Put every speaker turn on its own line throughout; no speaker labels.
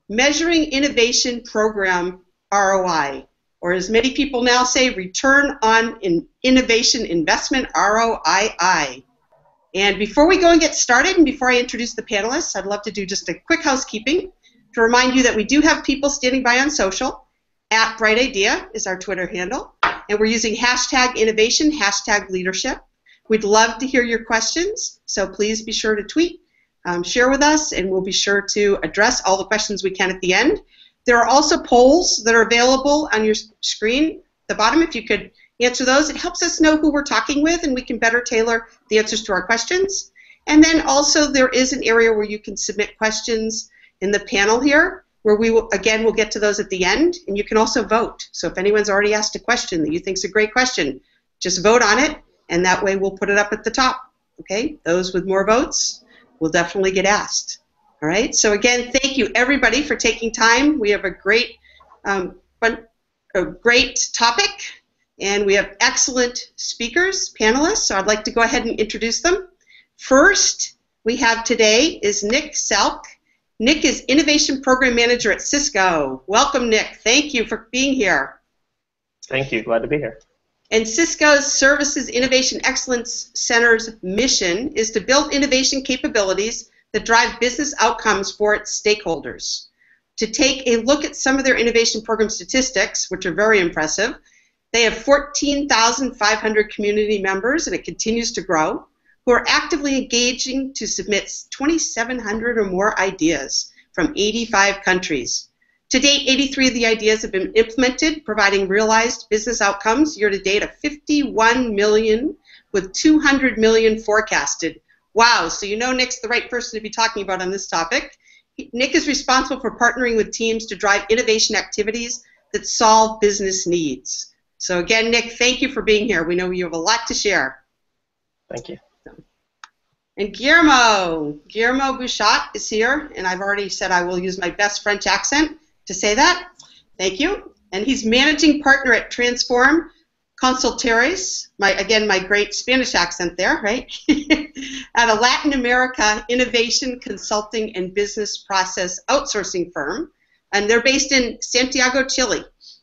Measuring Innovation Program ROI, or as many people now say, Return on Innovation Investment, ROII. And before we go and get started, and before I introduce the panelists, I'd love to do just a quick housekeeping to remind you that we do have people standing by on social. @BrightIdea is our Twitter handle, and we're using #innovation, #leadership. We'd love to hear your questions, so please be sure to tweet, share with us, and we'll be sure to address all the questions we can at the end. There are also polls that are available on your screen at the bottom. If you could answer those, it helps us know who we're talking with, and we can better tailor the answers to our questions. And then also there is an area where you can submit questions in the panel here, where we will, again, we'll get to those at the end, and you can also vote. So if anyone's already asked a question that you think is a great question, just vote on it, and that way we'll put it up at the top. Okay? Those with more votes will definitely get asked. All right? So again, thank you everybody for taking time. We have a great topic, and we have excellent speakers, panelists, so I'd like to go ahead and introduce them. First we have today is Nick Selk. Nick is Innovation Program Manager at Cisco. Welcome, Nick. Thank you for being here.
Thank you. Glad to be here.
And Cisco's Services Innovation Excellence Center's mission is to build innovation capabilities that drive business outcomes for its stakeholders. To take a look at some of their innovation program statistics, which are very impressive, they have 14,500 community members, and it continues to grow, who are actively engaging to submit 2,700 or more ideas from 85 countries. To date, 83 of the ideas have been implemented, providing realized business outcomes year-to-date of 51 million, with 200 million forecasted. Wow, so you know Nick's the right person to be talking about on this topic. Nick is responsible for partnering with teams to drive innovation activities that solve business needs. So again, Nick, thank you for being here. We know you have a lot to share.
Thank you.
And Guillermo Bouchat is here, and I've already said I will use my best French accent to say that. Thank you. And he's managing partner at Transforme Consultores, my great Spanish accent there, right? At a Latin America innovation consulting and business process outsourcing firm, and they're based in Santiago, Chile.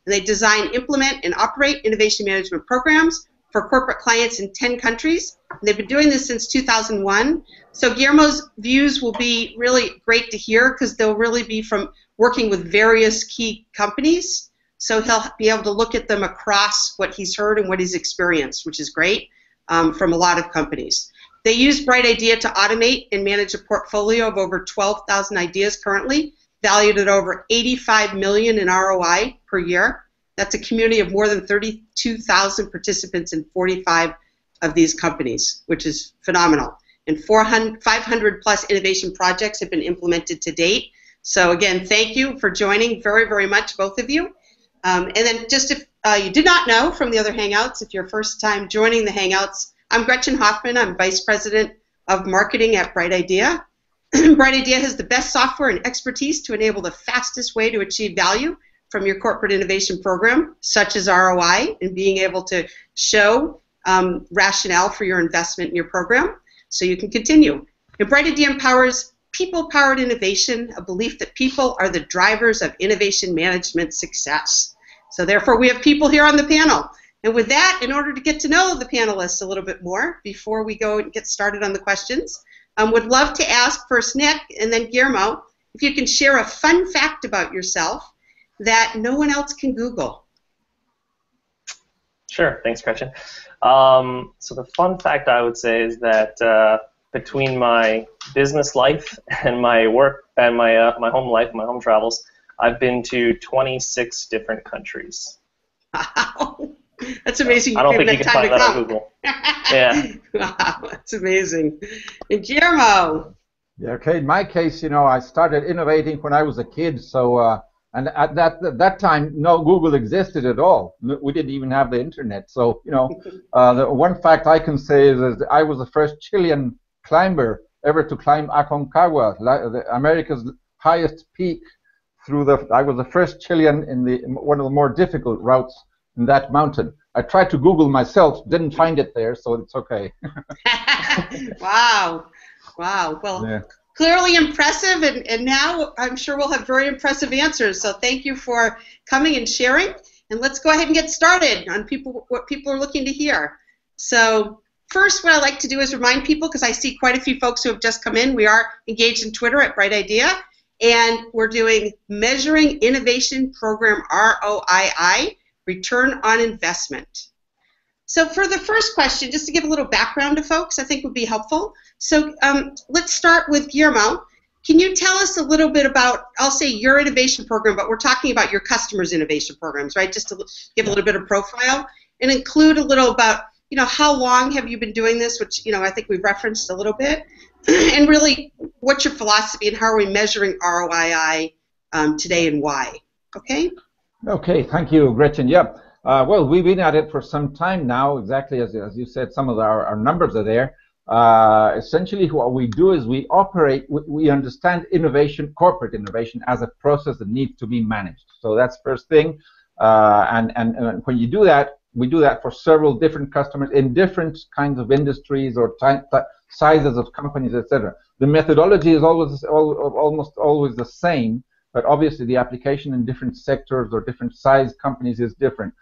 And they design, implement, and operate innovation management programs for corporate clients in 10 countries. And they've been doing this since 2001. So Guillermo's views will be really great to hear because they'll really be from working with various key companies. So he'll be able to look at them across what he's heard and what he's experienced, which is great, from a lot of companies. They use Bright Idea to automate and manage a portfolio of over 12,000 ideas currently, valued at over 85 million in ROI per year. That's a community of more than 32,000 participants in 45 of these companies, which is phenomenal. And 500 plus innovation projects have been implemented to date. So again, thank you for joining very, very much, both of you. And then just if you did not know from the other Hangouts, if you're first time joining the Hangouts, I'm Gretchen Hoffman. I'm Vice President of Marketing at Bright Idea. Bright Idea has the best software and expertise to enable the fastest way to achieve value from your corporate innovation program, such as ROI, and being able to show rationale for your investment in your program so you can continue. And Bright Idea empowers people-powered innovation, a belief that people are the drivers of innovation management success. So therefore, we have people here on the panel. And with that, in order to get to know the panelists a little bit more before we go and get started on the questions, would love to ask first Nick and then Guillermo if you can share a fun fact about yourself that no one else can Google.
Sure, thanks, Gretchen. So the fun fact I would say is that between my business life and my work and my home life, my home travels, I've been to 26 different countries.
Wow, that's amazing.
I don't think you can find that on Google. Yeah.
Wow, that's amazing. And Guillermo.
Yeah, okay, in my case, you know, I started innovating when I was a kid, so and at that time, no Google existed at all. We didn't even have the internet. So, you know, the one fact I can say is that I was the first Chilean climber ever to climb Aconcagua, America's highest peak. I was the first Chilean in one of the more difficult routes in that mountain. I tried to Google myself, didn't find it there, so it's okay.
Wow. Wow. Well, yeah. clearly impressive, and now I'm sure we'll have very impressive answers. So thank you for coming and sharing. And let's go ahead and get started on what people are looking to hear. So first, what I like to do is remind people, because I see quite a few folks who have just come in, we are engaged in Twitter at Bright Idea, and we're doing Measuring Innovation Program ROI, Return on Investment. So for the first question, just to give a little background to folks, I think would be helpful. So let's start with Guillermo. Can you tell us a little bit about, I'll say your innovation program, but we're talking about your customers' innovation programs, right? Just to give a little bit of profile and include a little about, how long have you been doing this, which, I think we've referenced a little bit, and really what's your philosophy and how are we measuring ROI today and why? Okay?
Okay, thank you, Gretchen. Yep. Well, we've been at it for some time now, exactly as you said, some of our numbers are there. Essentially, what we do is we understand innovation, corporate innovation, as a process that needs to be managed. So that's first thing. And when you do that, we do that for several different customers in different kinds of industries or sizes of companies, etc. The methodology is almost always the same, but obviously the application in different sectors or different size companies is different.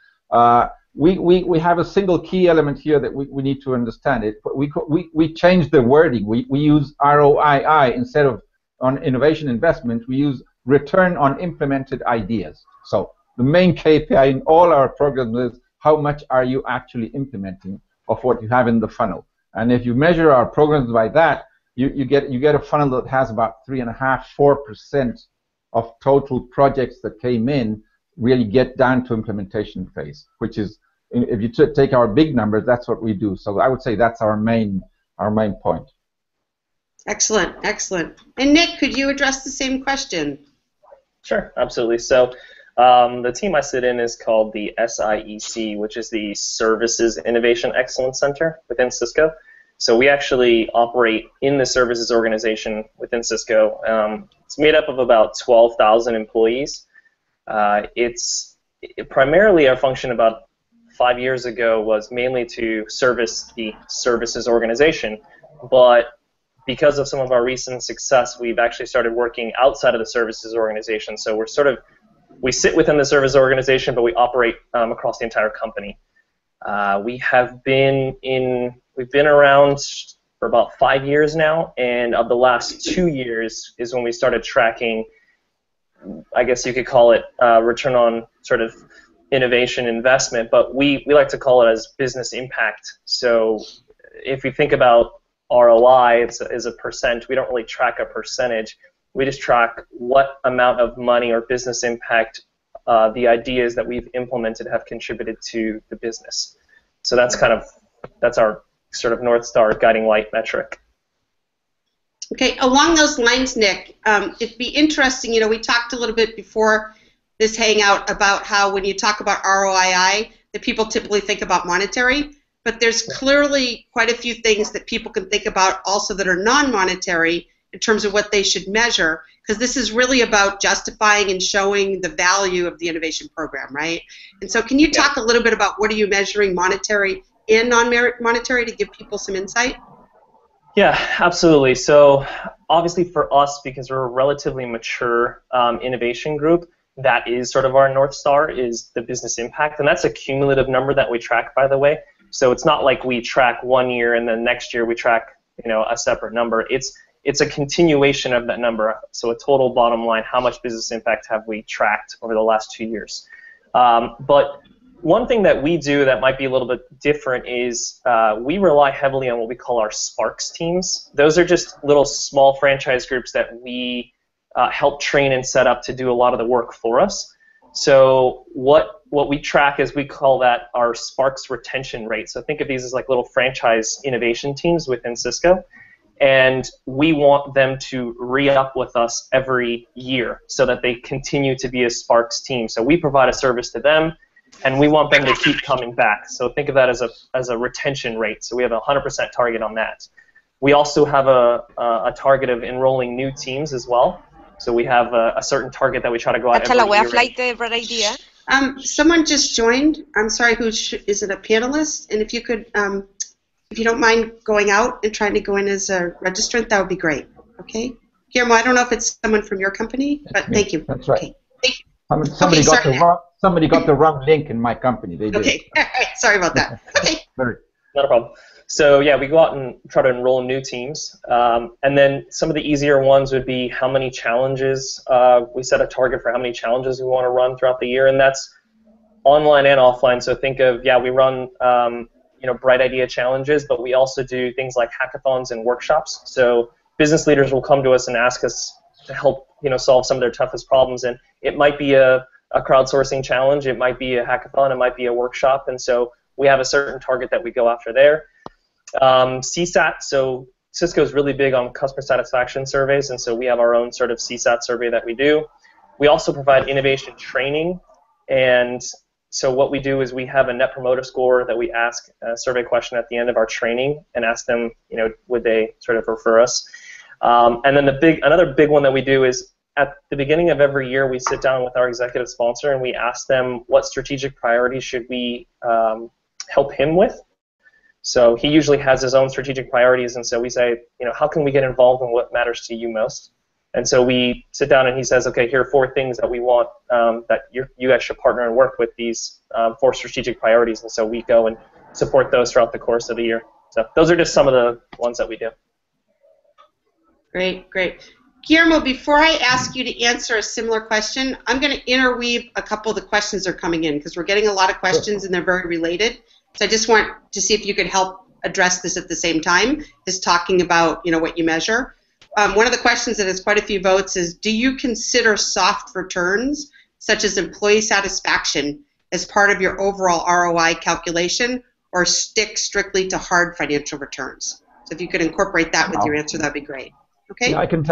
We have a single key element here that we need to understand it. We change the wording. We use ROI instead of on innovation investment. We use return on implemented ideas. So the main KPI in all our programs is how much are you actually implementing of what you have in the funnel. And if you measure our programs by that, you get a funnel that has about 3.5–4% of total projects that came in really get down to implementation phase, which is, if you take our big numbers, that's what we do. So I would say that's our main point.
Excellent, excellent. And Nick, could you address the same question?
Sure, absolutely. So the team I sit in is called the SIEC, which is the Services Innovation Excellence Center within Cisco. So we actually operate in the services organization within Cisco. It's made up of about 12,000 employees. It's primarily our function about 5 years ago was mainly to service the services organization, but because of some of our recent success, we've actually started working outside of the services organization. So we sit within the service organization, but we operate across the entire company. We've been around for about 5 years now, and of the last 2 years is when we started tracking, I guess you could call it return on sort of innovation investment, but we like to call it as business impact. So if you think about ROI, it's a percent. We don't really track a percentage. We just track what amount of money or business impact the ideas that we've implemented have contributed to the business. So that's our sort of North Star guiding light metric.
Okay, along those lines, Nick, it'd be interesting, we talked a little bit before this hangout about how when you talk about ROI, that people typically think about monetary, but there's clearly quite a few things that people can think about also that are non-monetary in terms of what they should measure, because this is really about justifying and showing the value of the innovation program, right? And so can you talk a little bit about what are you measuring monetary and non-monetary to give people some insight?
Yeah, absolutely. So obviously for us, because we're a relatively mature innovation group, that is sort of our North Star is the business impact, and that's a cumulative number that we track, by the way. So it's not like we track 1 year and then next year we track a separate number. It's a continuation of that number. So a total bottom line, how much business impact have we tracked over the last 2 years? But one thing that we do that might be a little bit different is we rely heavily on what we call our Sparks teams. Those are just little small franchise groups that we help train and set up to do a lot of the work for us. So what we track is we call that our Sparks retention rate. So think of these as like little franchise innovation teams within Cisco. And we want them to re-up with us every year so that they continue to be a Sparks team. So we provide a service to them, and we want them to keep coming back. So think of that as a retention rate. So we have a 100% target on that. We also have a target of enrolling new teams as well. So we have a certain target that we try to go out every year.
Someone just joined. I'm sorry, is it a panelist? And if you could, if you don't mind going out and trying to go in as a registrant, that would be great. Okay? Guillermo, I don't know if it's someone from your company, but thank you.
That's right.
Okay. Thank you.
Somebody got the wrong link in my company. They did.
Okay. All right. Sorry about that. Okay.
Not a problem. So yeah, we go out and try to enroll new teams, and then some of the easier ones would be how many challenges. We set a target for how many challenges we want to run throughout the year, and that's online and offline. So think of, we run bright idea challenges, but we also do things like hackathons and workshops. So business leaders will come to us and ask us to help solve some of their toughest problems, and it might be a crowdsourcing challenge, it might be a hackathon, it might be a workshop, and so we have a certain target that we go after there. CSAT, so Cisco is really big on customer satisfaction surveys, and so we have our own sort of CSAT survey that we do. We also provide innovation training, and so what we do is we have a Net Promoter Score that we ask a survey question at the end of our training and ask them, would they sort of refer us. And then another big one that we do is at the beginning of every year we sit down with our executive sponsor and we ask them what strategic priorities should we help him with. So he usually has his own strategic priorities, and so we say, how can we get involved in what matters to you most? And so we sit down and he says, okay, here are 4 things that we want that you guys should partner and work with these 4 strategic priorities, and so we go and support those throughout the course of the year. So those are just some of the ones that we do.
Great, great. Guillermo, before I ask you to answer a similar question, I'm going to interweave a couple of the questions that are coming in because we're getting a lot of questions and they're very related. So I just want to see if you could help address this at the same time as talking about what you measure. One of the questions that has quite a few votes is, do you consider soft returns, such as employee satisfaction, as part of your overall ROI calculation, or stick strictly to hard financial returns? So if you could incorporate that with your answer, that'd be great. Okay.
Yeah, I can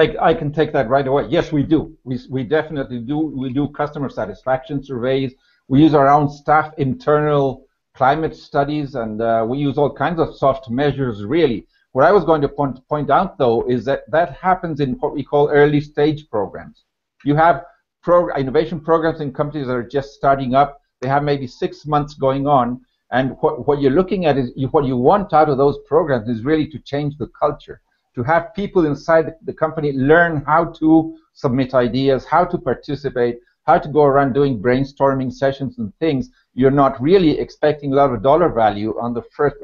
take that right away. Yes, we do. We definitely do. We do customer satisfaction surveys. We use our own staff internal climate studies, and we use all kinds of soft measures, really. What I was going to point out, though, is that happens in what we call early stage programs. You have innovation programs in companies that are just starting up. They have maybe 6 months going on, and what you're looking at is what you want out of those programs is really to change the culture, to have people inside the company learn how to submit ideas, how to participate, how to go around doing brainstorming sessions and things. You're not really expecting a lot of dollar value on the first.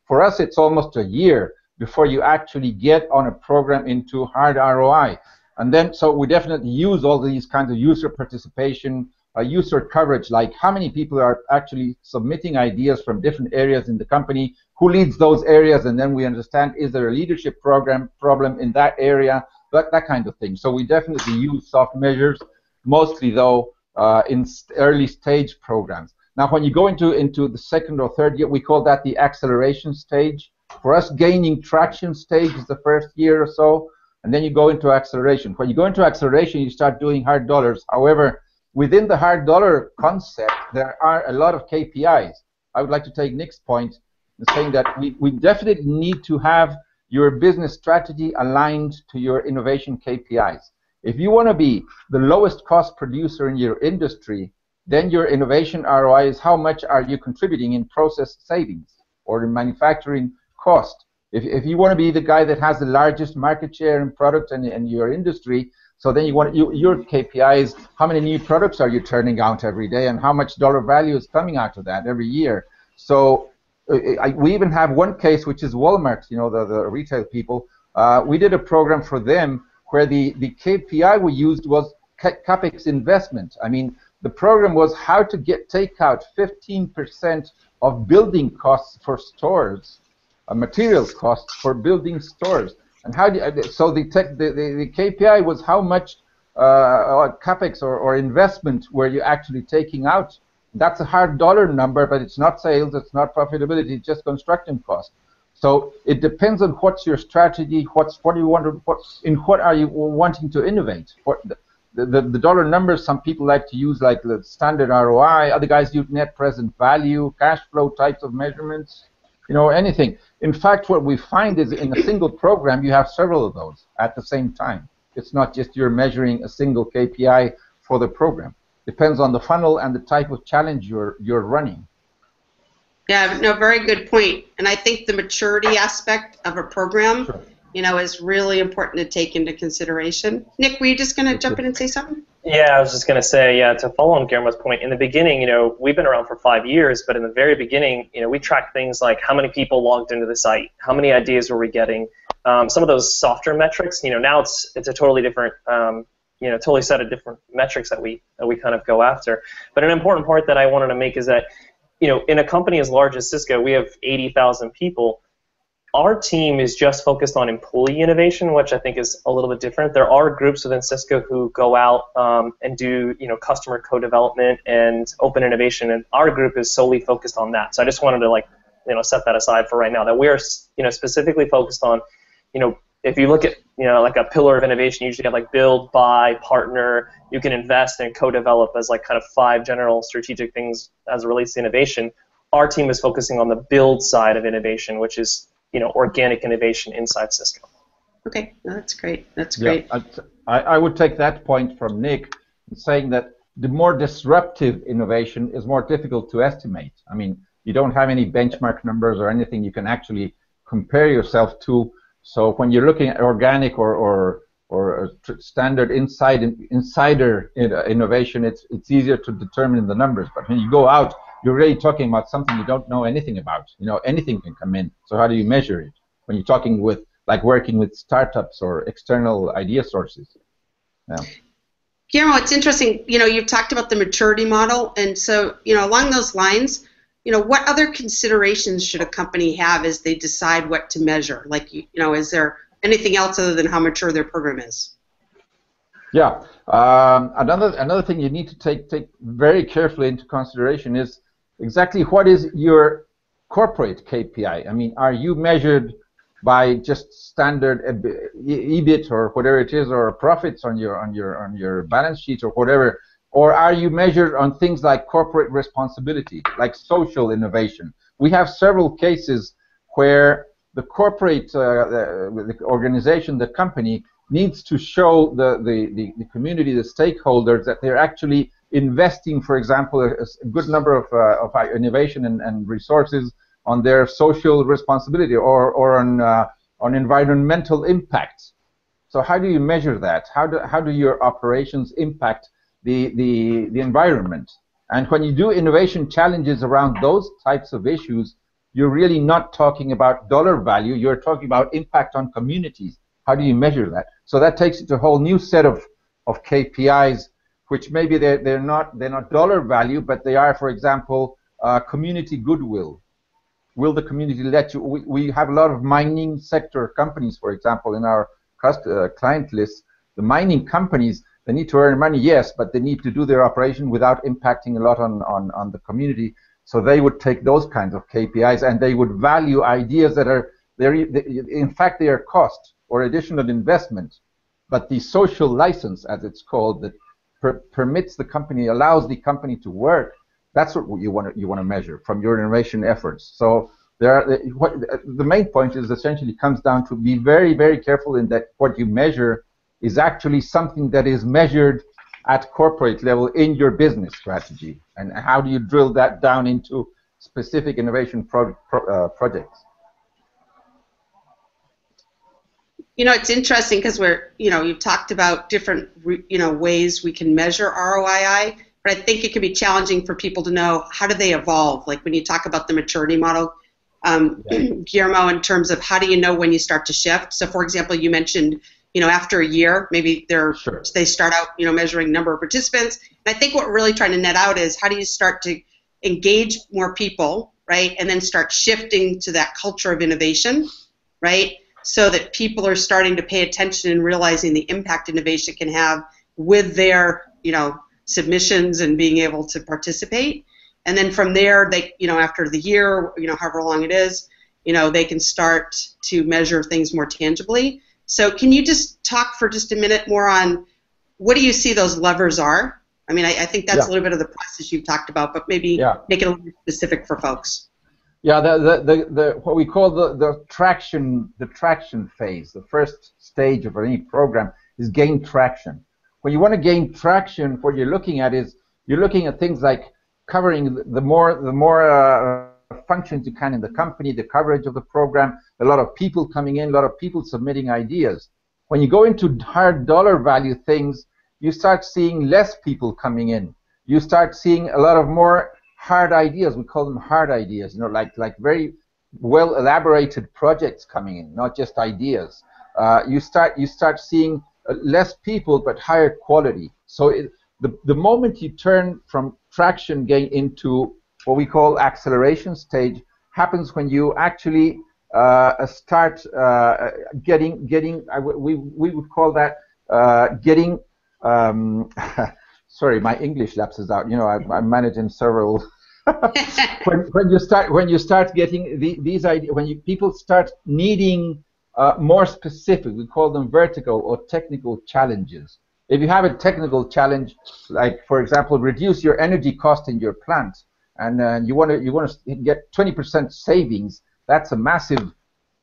For us, it's almost a year before you actually get on a program into hard ROI. And then, so we definitely use all these kinds of user participation, user coverage, like how many people are actually submitting ideas from different areas in the company, who leads those areas, and then we understand, is there a leadership problem in that area, that kind of thing. So we definitely use soft measures, mostly though in early stage programs. Now, when you go into the second or third year, we call that the acceleration stage. For us, gaining traction stage is the first year or so, and then you go into acceleration. When you go into acceleration, you start doing hard dollars. However, within the hard dollar concept, there are a lot of KPIs. I would like to take Nick's point in saying that we definitely need to have your business strategy aligned to your innovation KPIs. If you want to be the lowest cost producer in your industry, then your innovation ROI is how much are you contributing in process savings or in manufacturing cost. If you want to be the guy that has the largest market share in product in your industry, so then you want your KPI is how many new products are you turning out every day and how much dollar value is coming out of that every year. So we even have one case, which is Walmart, the retail people. We did a program for them where the KPI we used was CapEx investment. I mean, the program was how to take out 15% of building costs for stores, materials costs for building stores. And so the KPI was how much CapEx or investment were you actually taking out. That's a hard dollar number, but it's not sales, it's not profitability, it's just construction cost. So it depends on what's your strategy, what do you want to, what are you wanting to innovate. The dollar numbers some people like to use, like the standard ROI. Other guys use net present value, cash flow types of measurements, anything. In fact, what we find is in a single program, you have several of those at the same time. It's not just you're measuring a single KPI for the program. Depends on the funnel and the type of challenge you're running.
Yeah, no, very good point. And I think the maturity aspect of a program is really important to take into consideration. Nick, were you just going to jump in and say something?
Yeah, I was just going to say, to follow on Guillermo's point, in the beginning, we've been around for 5 years, but in the very beginning, we tracked things like how many people logged into the site, how many ideas were we getting, some of those softer metrics. Now it's a totally different, totally set of different metrics that we kind of go after. But an important part that I wanted to make is that, in a company as large as Cisco, we have 80,000 people. Our team is just focused on employee innovation, which I think is a little bit different. There are groups within Cisco who go out and do, customer co-development and open innovation, and our group is solely focused on that. So I just wanted to set that aside for right now. That we're specifically focused on, if you look at like a pillar of innovation, you usually have like build, buy, partner. You can invest and co-develop as like kind of 5 general strategic things as it relates to innovation. Our team is focusing on the build side of innovation, which is organic innovation inside Cisco.
Okay, no, that's great. That's great.
Yeah, I would take that point from Nick, saying that the more disruptive innovation is more difficult to estimate. I mean, you don't have any benchmark numbers or anything you can actually compare yourself to. So when you're looking at organic or standard insider innovation, it's easier to determine the numbers. But when you go out, you're really talking about something you don't know anything about. Anything can come in. So how do you measure it when you're talking with, like, working with startups or external idea sources? Yeah.
Guillermo, it's interesting. You've talked about the maturity model, and so along those lines, what other considerations should a company have as they decide what to measure? Like, is there anything else other than how mature their program is?
Yeah. Another thing you need to take very carefully into consideration is exactly what is your corporate KPI. I mean, are you measured by just standard EBIT or whatever it is, or profits on your balance sheet or whatever, or are you measured on things like corporate responsibility, like social innovation? We have several cases where the corporate the organization, the company, needs to show the community, the stakeholders, that they're actually investing, for example, a good number of innovation and resources on their social responsibility or on environmental impact. So how do you measure that? How do your operations impact the environment? And when you do innovation challenges around those types of issues, you're really not talking about dollar value. You're talking about impact on communities. How do you measure that? So that takes it to a whole new set of KPIs, which maybe they're not dollar value, but they are, for example, community goodwill. Will the community let you? We have a lot of mining sector companies, for example, in our client list. The mining companies, they need to earn money, yes, but they need to do their operation without impacting a lot on the community. So they would take those kinds of KPIs, and they would value ideas that are in fact they are cost or additional investment, but the social license, as it's called, that permits the company, allows the company to work. That's what you want to measure from your innovation efforts. So the main point is essentially comes down to be very, very careful in that what you measure is actually something that is measured at corporate level in your business strategy, and how do you drill that down into specific innovation projects.
It's interesting because you've talked about different, ways we can measure ROI, but I think it can be challenging for people to know how do they evolve. Like when you talk about the maturity model, Guillermo, in terms of how do you know when you start to shift? So, for example, you mentioned, after a year, maybe they start out, measuring number of participants. And I think what we're really trying to net out is how do you start to engage more people, right, and then start shifting to that culture of innovation, right? So that people are starting to pay attention and realizing the impact innovation can have with their, submissions and being able to participate. And then from there, they, after the year, however long it is, they can start to measure things more tangibly. So can you just talk for just a minute more on what do you see those levers are? I mean, I think that's a little bit of the process you've talked about, but maybe make it a little bit specific for folks.
Yeah, the what we call the traction phase, the first stage of any program is gain traction. When you want to gain traction, what you're looking at is you're looking at things like covering the more functions you can in the company, the coverage of the program, a lot of people coming in, a lot of people submitting ideas. When you go into hard dollar value things, you start seeing less people coming in. You start seeing a lot of more hard ideas. We call them hard ideas, like very well elaborated projects coming in, not just ideas. You start seeing less people but higher quality. So the moment you turn from traction gain into what we call acceleration stage happens when you actually start getting we would call that getting sorry, my English lapses out. I'm managing several. when you start getting these ideas, when people start needing more specific, we call them vertical or technical challenges. If you have a technical challenge, like for example, reduce your energy cost in your plant, and you want to get 20% savings, that's a massive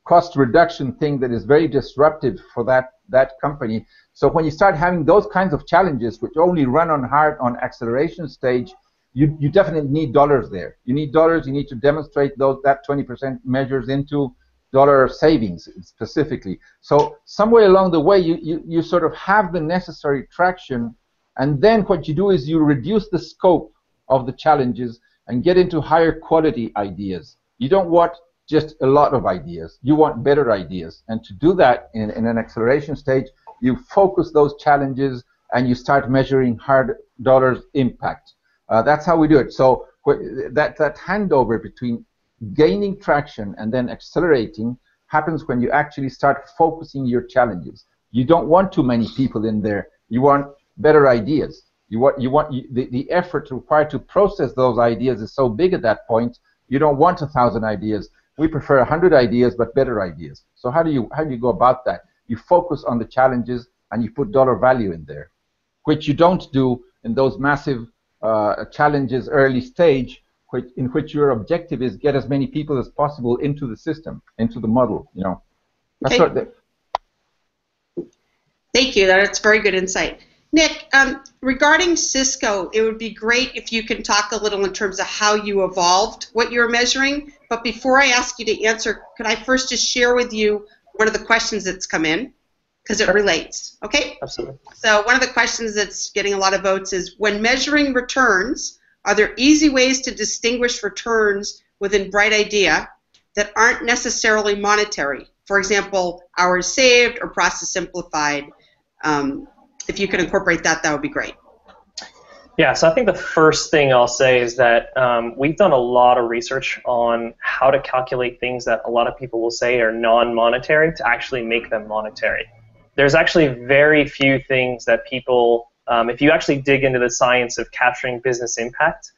cost reduction thing that is very disruptive for that company. So when you start having those kinds of challenges, which only run on acceleration stage, you definitely need dollars there. You need dollars. You need to demonstrate that 20% measures into dollar savings specifically. So somewhere along the way, you sort of have the necessary traction, and then what you do is you reduce the scope of the challenges and get into higher quality ideas. You don't want just a lot of ideas. You want better ideas. And to do that in an acceleration stage, you focus those challenges and you start measuring hard dollars impact. That's how we do it. So that handover between gaining traction and then accelerating happens when you actually start focusing your challenges. You don't want too many people in there. You want better ideas. The effort required to process those ideas is so big at that point. You don't want 1,000 ideas. We prefer 100 ideas, but better ideas. So how do you go about that? You focus on the challenges and you put dollar value in there, which you don't do in those massive challenges early stage, in which your objective is get as many people as possible into the system, into the model. That's
okay. Thank you. That's very good insight. Nick, regarding Cisco, it would be great if you can talk a little in terms of how you evolved what you're measuring. But before I ask you to answer, could I first just share with you one of the questions that's come in? Because it relates, okay?
Absolutely.
So one of the questions that's getting a lot of votes is, when measuring returns, are there easy ways to distinguish returns within Bright Idea that aren't necessarily monetary? For example, hours saved or process simplified. If you could incorporate that, that would be great.
Yeah, so I think the first thing I'll say is that we've done a lot of research on how to calculate things that a lot of people will say are non-monetary to actually make them monetary. There's actually very few things that people, if you actually dig into the science of capturing business impact,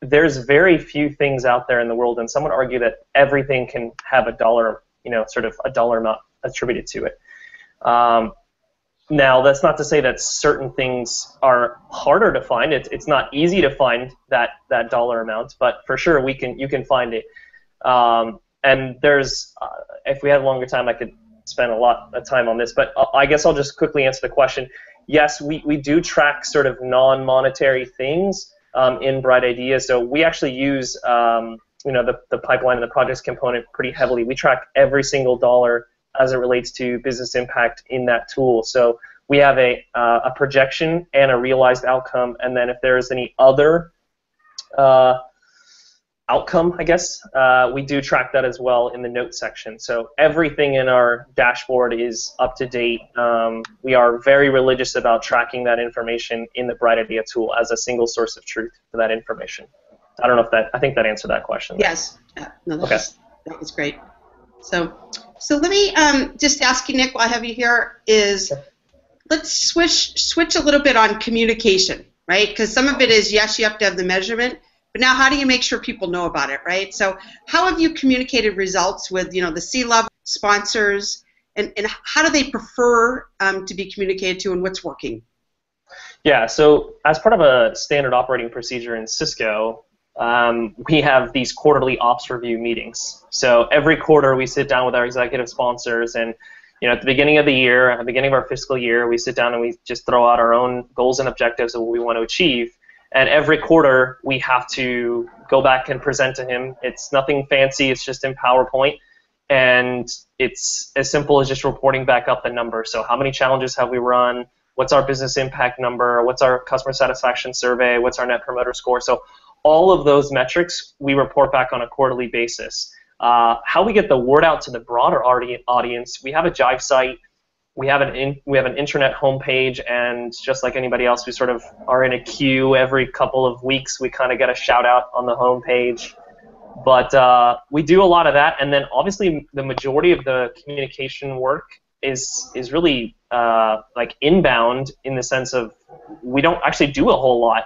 there's very few things out there in the world, and some would argue that everything can have a dollar, sort of a dollar amount attributed to it. Now, that's not to say that certain things are harder to find. It's not easy to find that dollar amount, but for sure you can find it. And there's, if we had a longer time, I could spend a lot of time on this, but I guess I'll just quickly answer the question. Yes, we do track sort of non-monetary things in Bright Ideas. So we actually use the pipeline and the projects component pretty heavily. We track every single dollar as it relates to business impact in that tool. So we have a projection and a realized outcome, and then if there is any other outcome, I guess, we do track that as well in the notes section. So everything in our dashboard is up to date. We are very religious about tracking that information in the Bright Idea tool as a single source of truth for that information. I don't know if I think that answered that question.
Yes. No, that was great. So let me just ask you, Nick, while I have you here, let's switch a little bit on communication, right? Because some of it is, yes, you have to have the measurement, but now how do you make sure people know about it, right? So how have you communicated results with, the C-level sponsors, and how do they prefer to be communicated to, and what's working?
Yeah, so as part of a standard operating procedure in Cisco, we have these quarterly ops review meetings. So every quarter we sit down with our executive sponsors, and at the beginning of the year, at the beginning of our fiscal year, we sit down and we just throw out our own goals and objectives of what we want to achieve. And every quarter, we have to go back and present to him. It's nothing fancy. It's just in PowerPoint. And it's as simple as just reporting back up the numbers. So how many challenges have we run? What's our business impact number? What's our customer satisfaction survey? What's our net promoter score? So all of those metrics we report back on a quarterly basis. How we get the word out to the broader audience, we have a Jive site. We have an intranet homepage, and just like anybody else, we sort of are in a queue every couple of weeks. We kind of get a shout out on the homepage. But we do a lot of that, and then obviously the majority of the communication work is really like inbound, in the sense of we don't actually do a whole lot.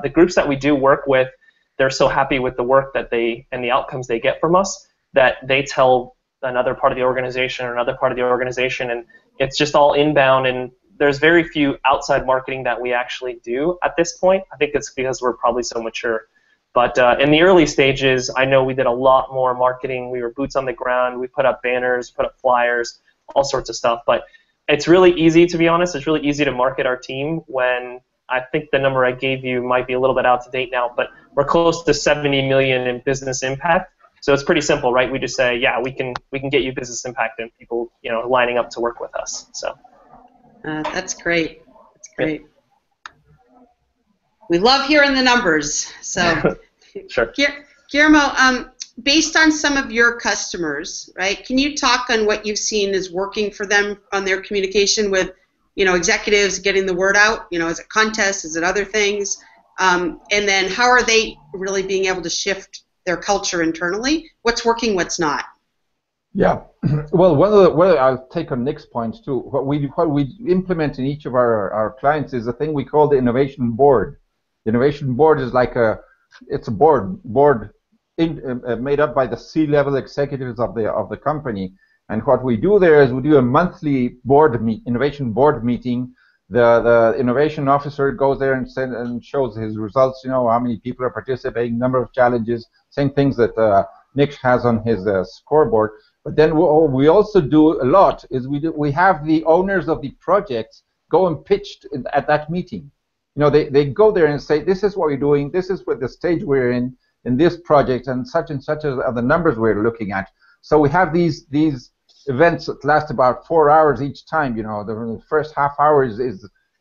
The groups that we do work with, they're so happy with the work that and the outcomes they get from us that they tell another part of the organization or another part of the organization, and it's just all inbound, and there's very few outside marketing that we actually do at this point. I think it's because we're probably so mature. But in the early stages, I know we did a lot more marketing. We were boots on the ground. We put up banners, put up flyers, all sorts of stuff. But it's really easy, to be honest. It's really easy to market our team when I think the number I gave you might be a little bit out of date now, but we're close to 70 million in business impact. So it's pretty simple, right? We just say, yeah, we can get you business impact, and people, lining up to work with us. So
that's great. That's great. We love hearing the numbers. So,
sure.
Guillermo, based on some of your customers, right? Can you talk on what you've seen is working for them on their communication with, executives, getting the word out? Is it contests? Is it other things? And then how are they really being able to shift their culture internally? What's working? What's not?
Yeah. Well, I'll take on Nick's points too. What we implement in each of our clients is a thing we call the innovation board. The innovation board is like it's a board made up by the C-level executives of the company. And what we do there is we do a monthly innovation board meeting. The innovation officer goes there and shows his results. How many people are participating, number of challenges, same things that Nick has on his scoreboard. But then what we also do a lot is we have the owners of the projects go and pitch at that meeting. They go there and say, this is what we're doing, this is what the stage we're in this project, and such are the numbers we're looking at. So we have these events that last about 4 hours each time. The first half hour is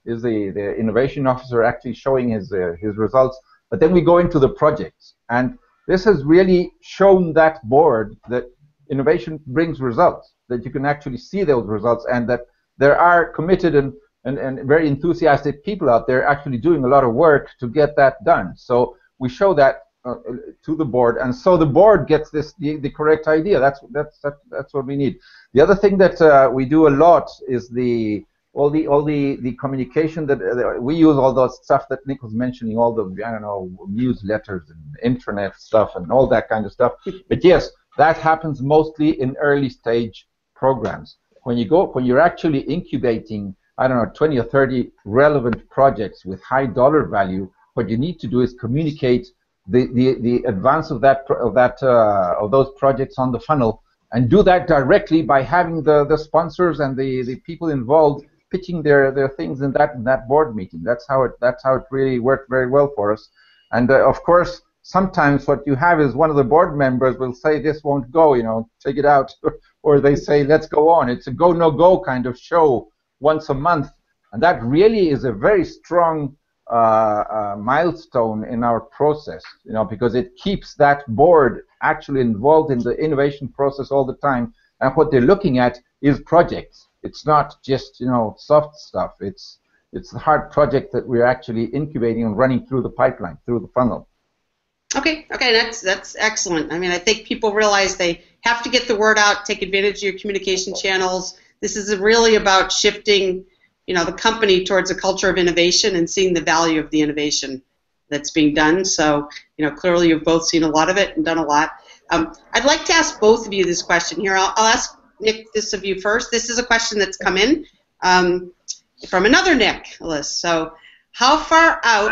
the innovation officer actually showing his results, but then we go into the projects, and this has really shown that board that innovation brings results, that you can actually see those results, and that there are committed and very enthusiastic people out there actually doing a lot of work to get that done. So we show that to the board, and so the board gets the correct idea. That's what we need. The other thing that we do a lot is all the communication that we use, all those stuff that Nick was mentioning, all the newsletters and intranet stuff and all that kind of stuff. But yes, that happens mostly in early stage programs. When you're actually incubating 20 or 30 relevant projects with high dollar value, what you need to do is communicate the advance of those projects on the funnel, and do that directly by having the sponsors and the people involved pitching their things in that board meeting. That's how it really worked very well for us. And of course, sometimes what you have is one of the board members will say, this won't go, take it out, or they say, let's go on. It's a go no go kind of show once a month, and that really is a very strong milestone in our process, because it keeps that board actually involved in the innovation process all the time. And what they're looking at is projects. It's not just soft stuff. It's the hard project that we're actually incubating and running through the pipeline, through the funnel.
Okay, that's excellent. I think people realize they have to get the word out, take advantage of your communication channels. This is really about shifting the company towards a culture of innovation and seeing the value of the innovation that's being done. So, clearly you've both seen a lot of it and done a lot. I'd like to ask both of you this question here. I'll ask Nick this of you first. This is a question that's come in from another Nicholas. So, how far out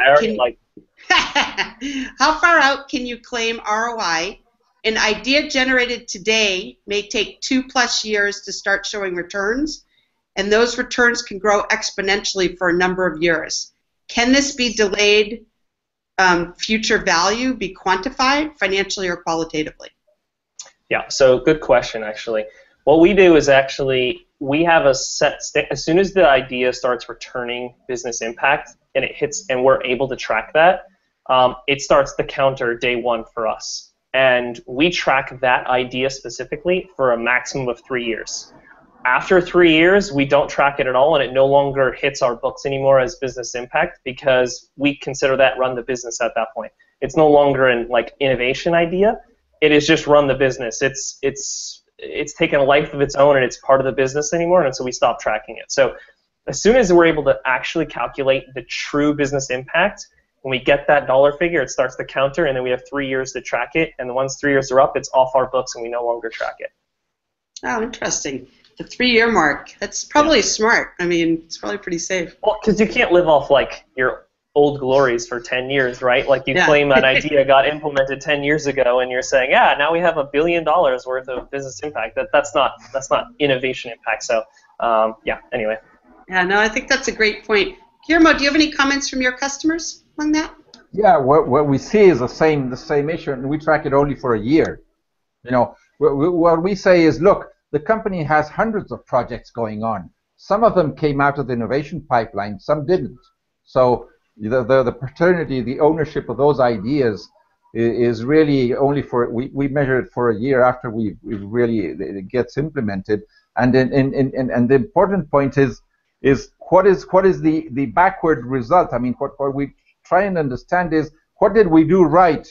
can you claim ROI? An idea generated today may take 2+ years to start showing returns, and those returns can grow exponentially for a number of years. Can this be delayed future value be quantified financially or qualitatively?
Yeah, so good question, actually. What we do is actually we have a set as soon as the idea starts returning business impact and it hits and we're able to track that, it starts the counter day one for us. And we track that idea specifically for a maximum of 3 years. After 3 years, we don't track it at all, and it no longer hits our books anymore as business impact because we consider that run the business at that point. It's no longer an innovation idea. It is just run the business. It's taken a life of its own, and it's part of the business anymore, and so we stop tracking it. So as soon as we're able to actually calculate the true business impact, when we get that dollar figure, it starts the counter, and then we have 3 years to track it, and once 3 years are up, it's off our books, and we no longer track it.
Oh, interesting. The 3-year mark. That's probably smart. I mean, it's probably pretty safe.
Well, because you can't live off your old glories for 10 years, right? You claim an idea got implemented 10 years ago, and you're saying, yeah, now we have $1 billion worth of business impact. That's not innovation impact. So, anyway.
Yeah, no, I think that's a great point. Guillermo, do you have any comments from your customers on that?
Yeah, what we see is the same issue, and we track it only for a year. What we say is, look, the company has hundreds of projects going on. Some of them came out of the innovation pipeline, some didn't. So the paternity, the ownership of those ideas is really only for, we measure it for a year after it gets implemented. And the important point is what is the backward result? I mean, what we try and understand is, what did we do right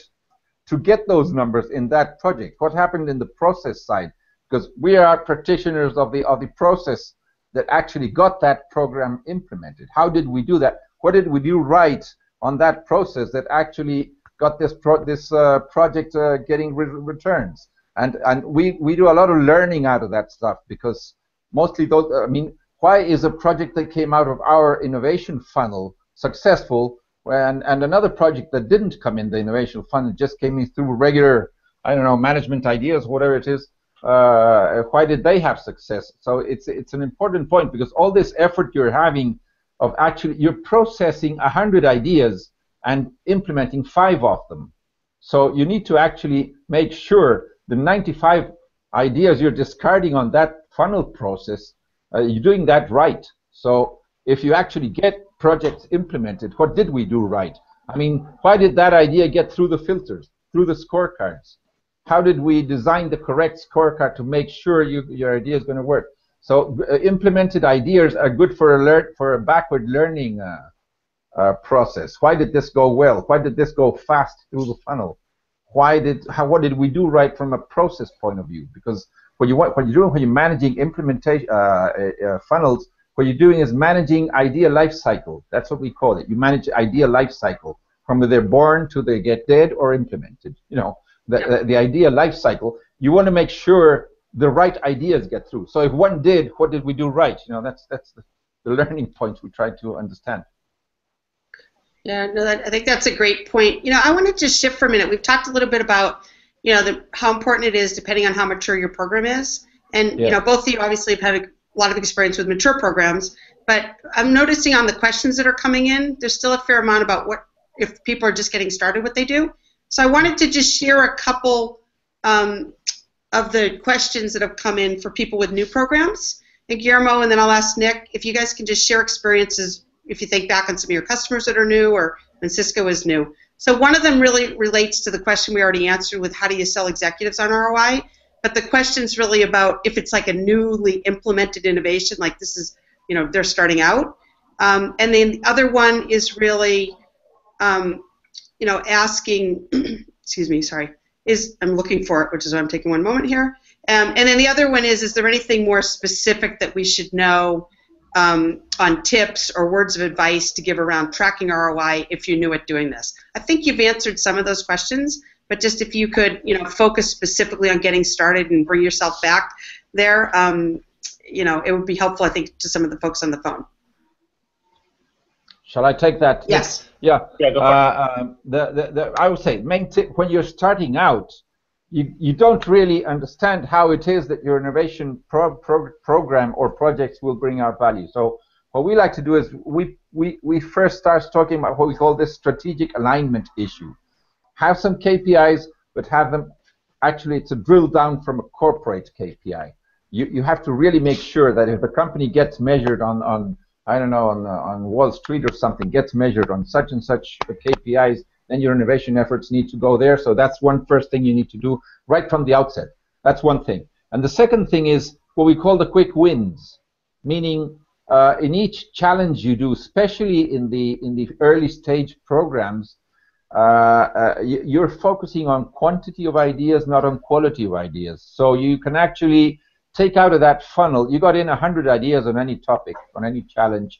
to get those numbers in that project? What happened in the process side? Because we are practitioners of the process that actually got that program implemented. How did we do that? What did we do right on that process that actually got this project getting returns? And we do a lot of learning out of that stuff, because mostly those, I mean, why is a project that came out of our innovation funnel successful, and another project that didn't come in the innovation funnel, just came in through regular, I don't know, management ideas, whatever it is, why did they have success? So it's an important point, because all this effort you're having of actually, you're processing 100 ideas and implementing 5 of them. So you need to actually make sure the 95 ideas you're discarding on that funnel process, you're doing that right. So if you actually get projects implemented, what did we do right? I mean, why did that idea get through the filters, through the scorecards? How did we design the correct scorecard to make sure your idea is going to work? So implemented ideas are good for a backward learning process. Why did this go well? Why did this go fast through the funnel? What did we do right from a process point of view? Because when you're managing implementation funnels, what you're doing is managing idea life cycle. That's what we call it. You manage idea life cycle from when they're born to they get dead or implemented. The idea life cycle. You want to make sure the right ideas get through. So if one did, what did we do right? That's the learning points we try to understand.
Yeah, no, I think that's a great point. I wanted to shift for a minute. We've talked a little bit about, how important it is depending on how mature your program is. And, both of you obviously have had a lot of experience with mature programs, but I'm noticing on the questions that are coming in, there's still a fair amount about what, if people are just getting started, what they do. So I wanted to just share a couple of the questions that have come in for people with new programs. And Guillermo, and then I'll ask Nick, if you guys can just share experiences, if you think back on some of your customers that are new or when Cisco is new. So one of them really relates to the question we already answered with how do you sell executives on ROI, but the question's really about if it's like a newly implemented innovation, like this is, they're starting out. And then the other one is really, asking, excuse me, sorry, I'm looking for it, which is why I'm taking one moment here. And then the other one is there anything more specific that we should know on tips or words of advice to give around tracking ROI if you're new at doing this? I think you've answered some of those questions, but just if you could, focus specifically on getting started and bring yourself back there, it would be helpful, I think, to some of the folks on the phone.
Shall I take that?
Yes.
Yeah.
Yeah, go for
it. I would say main tip when you're starting out, you don't really understand how it is that your innovation program or projects will bring out value. So what we like to do is we first start talking about what we call this strategic alignment issue. Have some KPIs, but have them actually, it's a drill down from a corporate KPI. You have to really make sure that if a company gets measured on I don't know, on Wall Street or something, gets measured on such and such KPIs, then your innovation efforts need to go there. So that's one first thing you need to do right from the outset. That's one thing. And the second thing is what we call the quick wins, meaning in each challenge you do, especially in the early stage programs, you're focusing on quantity of ideas, not on quality of ideas. So you can actually take out of that funnel, you got in 100 ideas on any topic, on any challenge.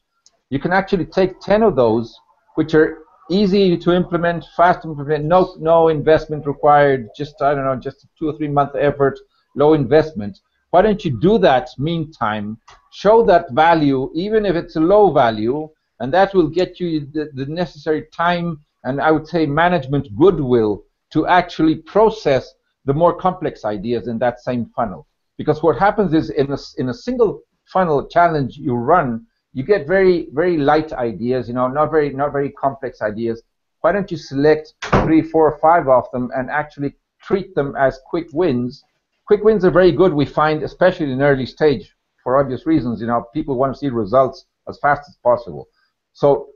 You can actually take 10 of those, which are easy to implement, fast to implement, no investment required, just, I don't know, just a 2 or 3 month effort, low investment. Why don't you do that meantime, show that value, even if it's a low value, and that will get you the necessary time and I would say management goodwill to actually process the more complex ideas in that same funnel. Because what happens is in a single funnel challenge you run, you get very, very light ideas, not very complex ideas. Why don't you select 3, 4, or 5 of them and actually treat them as quick wins? Quick wins are very good, we find, especially in early stage, for obvious reasons. People want to see results as fast as possible. So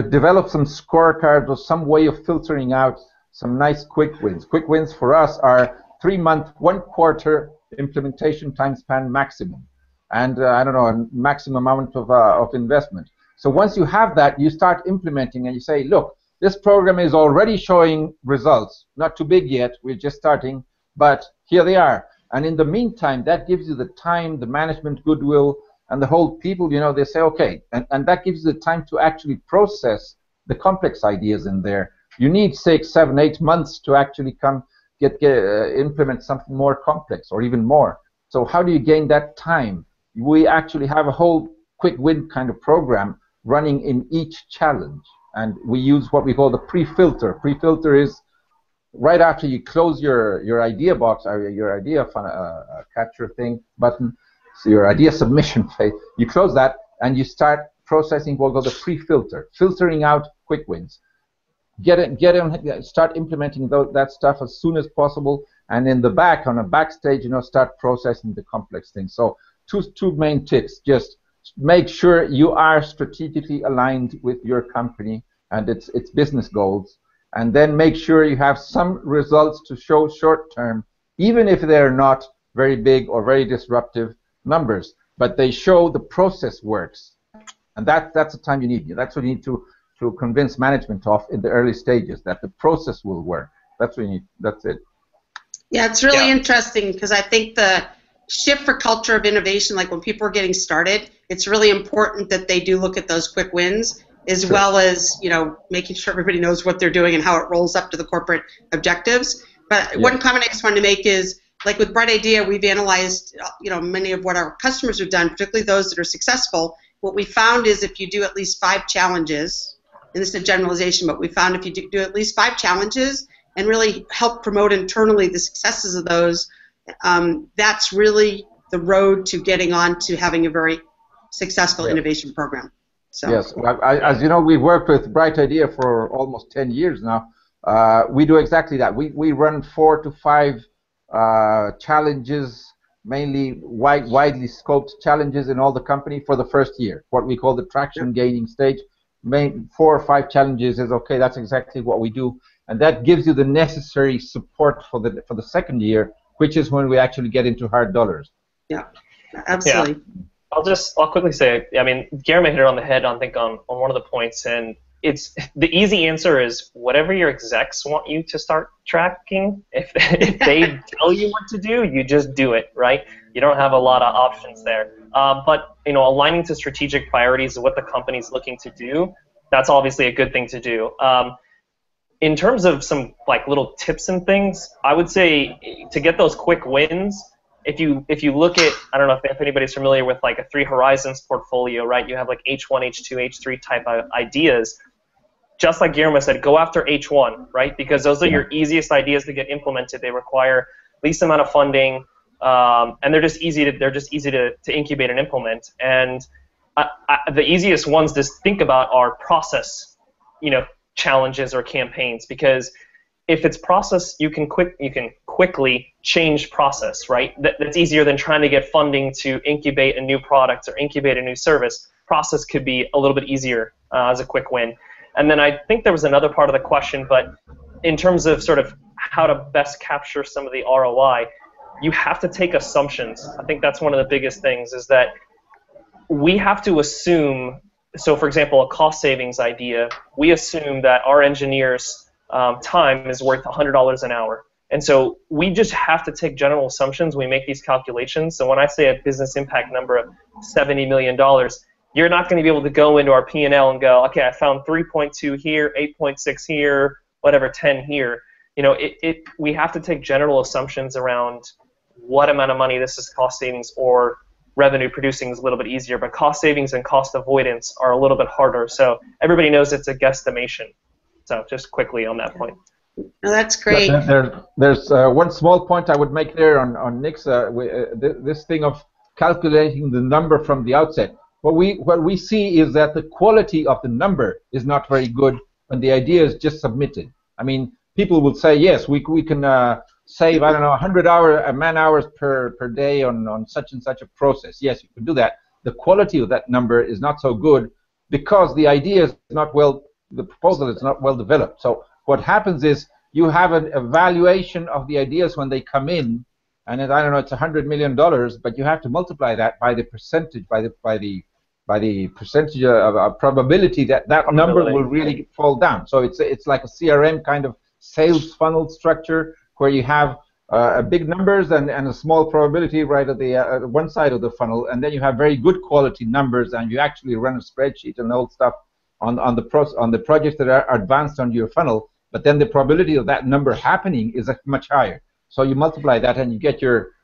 develop some scorecards or some way of filtering out some nice quick wins. Quick wins for us are 3 month, 1 quarter implementation time span maximum, and I don't know, a maximum amount of investment. So once you have that, you start implementing and you say, look, this program is already showing results, not too big yet, we're just starting, but here they are. And in the meantime, that gives you the time, the management goodwill, and the whole people, they say, okay, and that gives you the time to actually process the complex ideas in there. You need 6, 7, 8 months to actually implement something more complex or even more. So how do you gain that time? We actually have a whole quick win kind of program running in each challenge, and we use what we call the pre-filter. Pre-filter is right after you close your idea box or your idea capture thing button, so your idea submission phase, you close that and you start processing what we call the pre-filter, filtering out quick wins. Start implementing that stuff as soon as possible, and in the back, on a backstage, start processing the complex things. So two main tips: just make sure you are strategically aligned with your company and its business goals, and then make sure you have some results to show short term, even if they're not very big or very disruptive numbers, but they show the process works, and that's the time you need. That's what you need to convince management of in the early stages, that the process will work. That's what you need. That's it.
Yeah, it's really interesting because I think the shift for culture of innovation, like when people are getting started, it's really important that they do look at those quick wins as well as, making sure everybody knows what they're doing and how it rolls up to the corporate objectives. But one comment I just wanted to make is, like with Bright Idea, we've analyzed, many of what our customers have done, particularly those that are successful. What we found is if you do at least 5 challenges, and this is a generalization, but we found if you do at least 5 challenges and really help promote internally the successes of those, that's really the road to getting on to having a very successful innovation program. So. Yes,
as you know, we've worked with Bright Idea for almost 10 years now. We do exactly that. We run 4 to 5 challenges, mainly widely scoped challenges in all the company for the first year, what we call the traction gaining stage. 4 or 5 challenges is okay. That's exactly what we do, and that gives you the necessary support for the second year, which is when we actually get into hard dollars.
Yeah, absolutely.
Yeah. I'll quickly say, Guillermo hit it on the head, I think, on one of the points, and it's the easy answer is whatever your execs want you to start tracking. If they tell you what to do, you just do it, right? You don't have a lot of options there. But aligning to strategic priorities of what the company's looking to do, that's obviously a good thing to do. In terms of some little tips and things, I would say to get those quick wins, if you look at, I don't know if anybody's familiar with a 3 horizons portfolio, right? You have H1, H2, H3 type of ideas. Just like Guillermo said, go after H1, right? Because those are your easiest ideas to get implemented. They require least amount of funding, and they're just easy to incubate and implement. And the easiest ones to think about are process, challenges or campaigns, because if it's process, you can quickly change process, right? That's easier than trying to get funding to incubate a new product or incubate a new service. Process could be a little bit easier as a quick win. And then I think there was another part of the question, but in terms of sort of how to best capture some of the ROI, you have to take assumptions. I think that's one of the biggest things, is that we have to assume, so for example, a cost savings idea, we assume that our engineers' time is worth $100 an hour. And so we just have to take general assumptions when we make these calculations. So when I say a business impact number of $70 million, you're not going to be able to go into our P&L and go, okay, I found 3.2 here, 8.6 here, whatever, 10 here. We have to take general assumptions around what amount of money this is cost savings, or revenue producing is a little bit easier, but cost savings and cost avoidance are a little bit harder. So everybody knows it's a guesstimation. So just quickly on that point.
No, that's great.
There's one small point I would make there on Nick's this thing of calculating the number from the outset. What we see is that the quality of the number is not very good when the idea is just submitted. I mean, people will say, yes, we can save, I don't know, 100 man hours per day on such and such a process. Yes, you can do that. The quality of that number is not so good because the idea is not the proposal is not well developed. So what happens is you have an evaluation of the ideas when they come in, and I don't know, it's $100 million, but you have to multiply that by the percentage, by the percentage of probability that number will really fall down. So it's like a CRM kind of sales funnel structure where you have big numbers and a small probability right at the one side of the funnel, and then you have very good quality numbers, and you actually run a spreadsheet and all stuff on the projects that are advanced on your funnel, but then the probability of that number happening is much higher. So you multiply that and you get your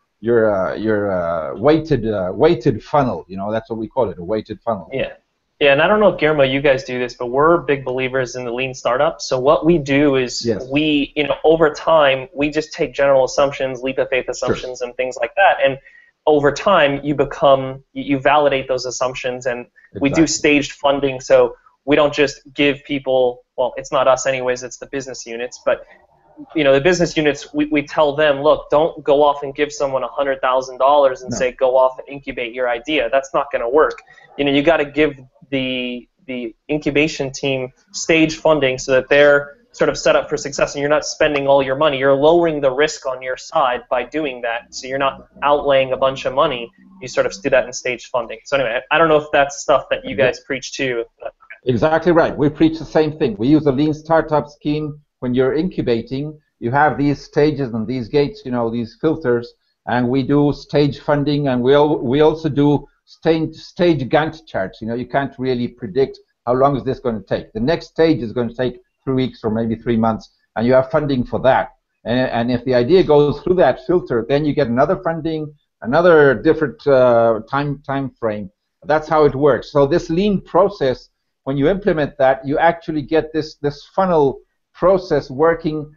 weighted funnel. That's what we call it, a weighted funnel.
Yeah, and I don't know if Guillermo, you guys do this, but we're big believers in the lean startup. So what we do is we, over time, we just take general assumptions, leap of faith assumptions, and things like that, and over time you validate those assumptions, and we do staged funding. So we don't just give people, well, it's not us anyways, it's the business units, but the business units, we tell them, look, don't go off and give someone $100,000 and say, go off and incubate your idea. That's not going to work. You got to give the incubation team stage funding so that they're sort of set up for success, and you're not spending all your money. You're lowering the risk on your side by doing that, so you're not outlaying a bunch of money. You sort of do that in staged funding. So anyway, I don't know if that's stuff that you guys preach too.
Exactly right. We preach the same thing. We use a lean startup scheme. When you're incubating, you have these stages and these gates, these filters, and we do stage funding, and we also do stage Gantt charts. You can't really predict how long is this going to take. The next stage is going to take 3 weeks or maybe 3 months, and you have funding for that. And if the idea goes through that filter, then you get another funding, another different time frame. That's how it works. So this lean process, when you implement that, you actually get this funnel process working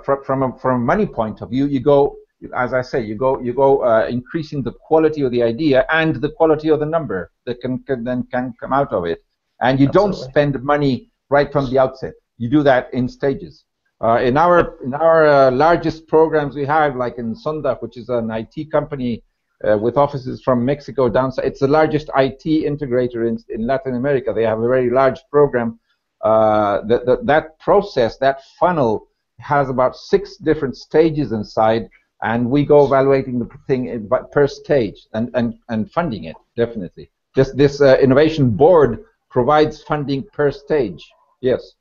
from a money point of view. You go, as I say, you go increasing the quality of the idea and the quality of the number that can come out of it, and you don't spend money right from the outset. You do that in stages. In our largest programs we have, like in Sonda, which is an IT company with offices from Mexico down south. It's the largest IT integrator in Latin America. They have a very large program. That process, that funnel, has about 6 different stages inside, and we go evaluating the thing per stage and funding it, definitely. This innovation board provides funding per stage. Yes.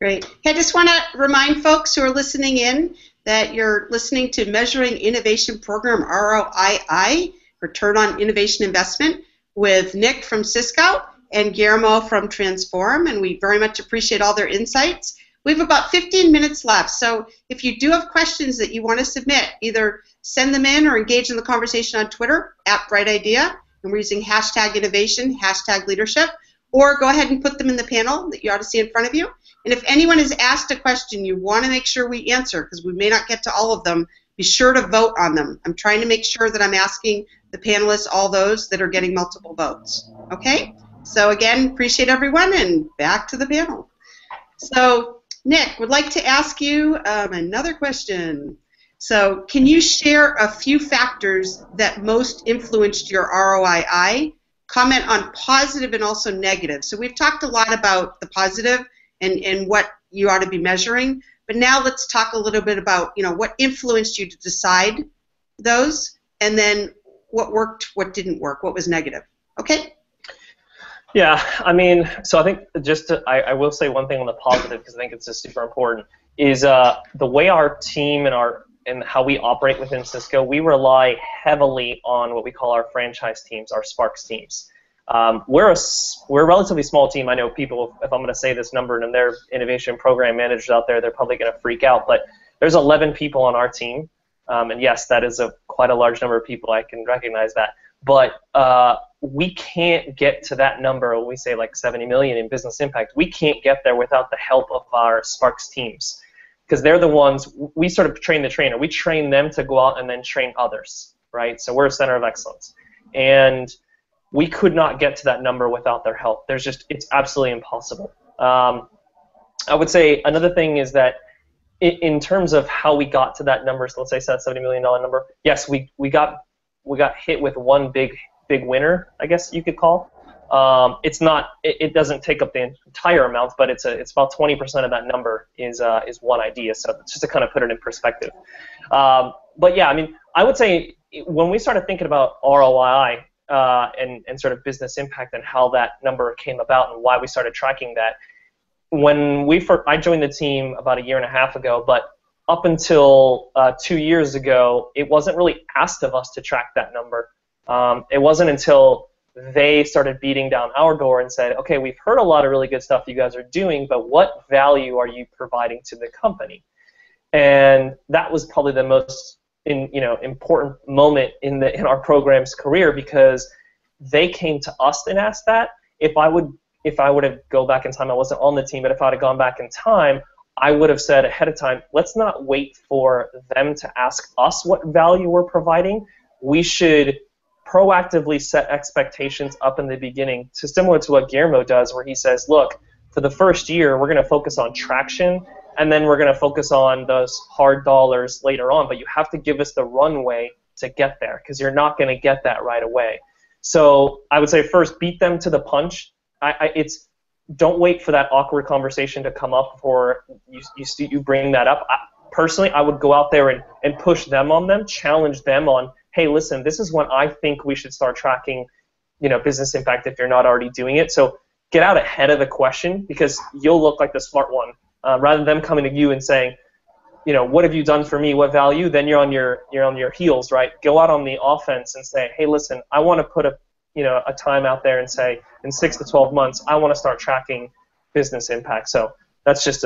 Great. Hey, I just want to remind folks who are listening in that you're listening to Measuring Innovation Program, ROI, Return on Innovation Investment, with Nick from Cisco and Guillermo from Transforme, and we very much appreciate all their insights. We have about 15 minutes left, so if you do have questions that you want to submit, either send them in or engage in the conversation on Twitter, @BrightIdea, and we're using #innovation, #leadership, or go ahead and put them in the panel that you ought to see in front of you. And if anyone has asked a question you want to make sure we answer, because we may not get to all of them, be sure to vote on them. I'm trying to make sure that I'm asking the panelists all those that are getting multiple votes. Okay, so again, appreciate everyone, and back to the panel. So Nick, would like to ask you another question. So can you share a few factors that most influenced your ROI? Comment on positive and also negative. So we've talked a lot about the positive and what you ought to be measuring, but now let's talk a little bit about, you know, what influenced you to decide those, and then what worked, what didn't work, what was negative. Okay?
Yeah, I mean, so I think I will say one thing on the positive, because I think it's just super important, is the way our team and how we operate within Cisco, we rely heavily on what we call our franchise teams, our Sparks teams. We're a relatively small team. I know people, if I'm going to say this number, and their innovation program managers out there, they're probably going to freak out, but there's 11 people on our team, and yes, that is quite a large number of people. I can recognize that, but we can't get to that number when we say like 70 million in business impact. We can't get there without the help of our Sparks teams, because they're the ones, we sort of train the trainer. We train them to go out and then train others, right? So we're a center of excellence. And we could not get to that number without their help. It's absolutely impossible. I would say another thing is that in terms of how we got to that number, so let's say that $70 million number, yes, we got hit with one big winner, I guess you could call. It doesn't take up the entire amount, but it's about 20% of that number is one idea. So just to kind of put it in perspective. But yeah, I mean, I would say when we started thinking about ROI and sort of business impact and how that number came about and why we started tracking that, I joined the team about a year and a half ago, but up until 2 years ago, it wasn't really asked of us to track that number. It wasn't until they started beating down our door and said, okay, we've heard a lot of really good stuff you guys are doing, but what value are you providing to the company? And that was probably the most important moment in our program's career, because they came to us and asked that. If I would have go back in time, I wasn't on the team, but if I would have gone back in time, I would have said ahead of time, let's not wait for them to ask us what value we're providing. We should proactively set expectations up in the beginning, similar to what Guillermo does, where he says, look, for the first year, we're going to focus on traction, and then we're going to focus on those hard dollars later on, but you have to give us the runway to get there, because you're not going to get that right away. So I would say first, beat them to the punch. Don't wait for that awkward conversation to come up before you bring that up. Personally, I would go out there and push them on them, challenge them on, hey, listen, this is when I think we should start tracking, business impact if you're not already doing it. So get out ahead of the question, because you'll look like the smart one. Rather than them coming to you and saying, what have you done for me? What value? Then you're on your heels, right? Go out on the offense and say, hey, listen, I want to put a time out there and say, in 6 to 12 months, I want to start tracking business impact. So that's just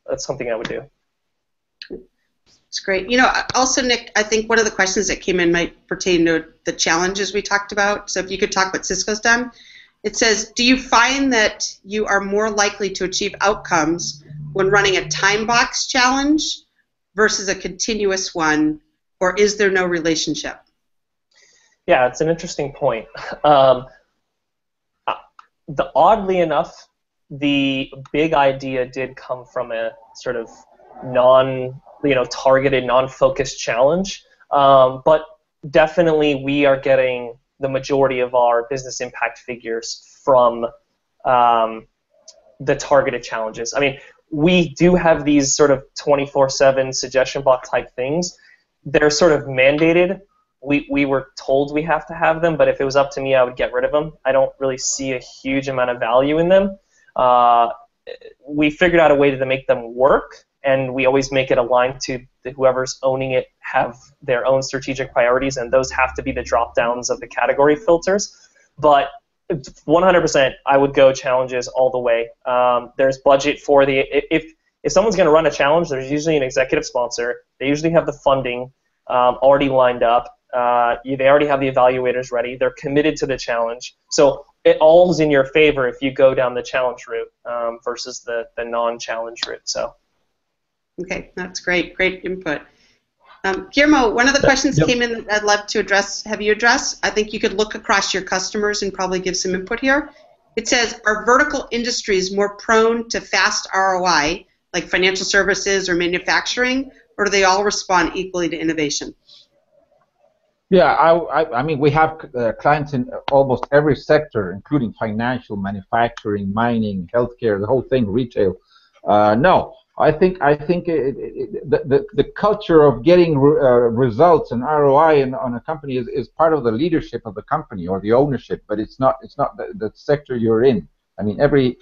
that's something I would do.
It's great. Also, Nick, I think one of the questions that came in might pertain to the challenges we talked about. So if you could talk what Cisco's done. It says, do you find that you are more likely to achieve outcomes when running a time box challenge versus a continuous one, or is there no relationship?
Yeah, it's an interesting point. Oddly enough, the big idea did come from a sort of targeted, non-focused challenge. But definitely we are getting the majority of our business impact figures from the targeted challenges. I mean, we do have these sort of 24/7 suggestion box type things. They're sort of mandated. We were told we have to have them, but if it was up to me, I would get rid of them. I don't really see a huge amount of value in them. We figured out a way to make them work, and we always make it aligned to whoever's owning it have their own strategic priorities, and those have to be the drop-downs of the category filters. But 100%, I would go challenges all the way. There's budget for if someone's going to run a challenge, there's usually an executive sponsor. They usually have the funding already lined up. They already have the evaluators ready. They're committed to the challenge. So it all is in your favor if you go down the challenge route versus the non-challenge route. So.
Okay, that's great. Great input. Guillermo, one of the questions
Yep.
came in that I'd love to address. Have you addressed? I think you could look across your customers and probably give some input here. It says, are vertical industries more prone to fast ROI, like financial services or manufacturing, or do they all respond equally to innovation?
Yeah, I mean, we have clients in almost every sector, including financial, manufacturing, mining, healthcare, the whole thing, retail. No, I think the culture of getting results and ROI on a company is part of the leadership of the company or the ownership, but it's not the sector you're in. I mean, every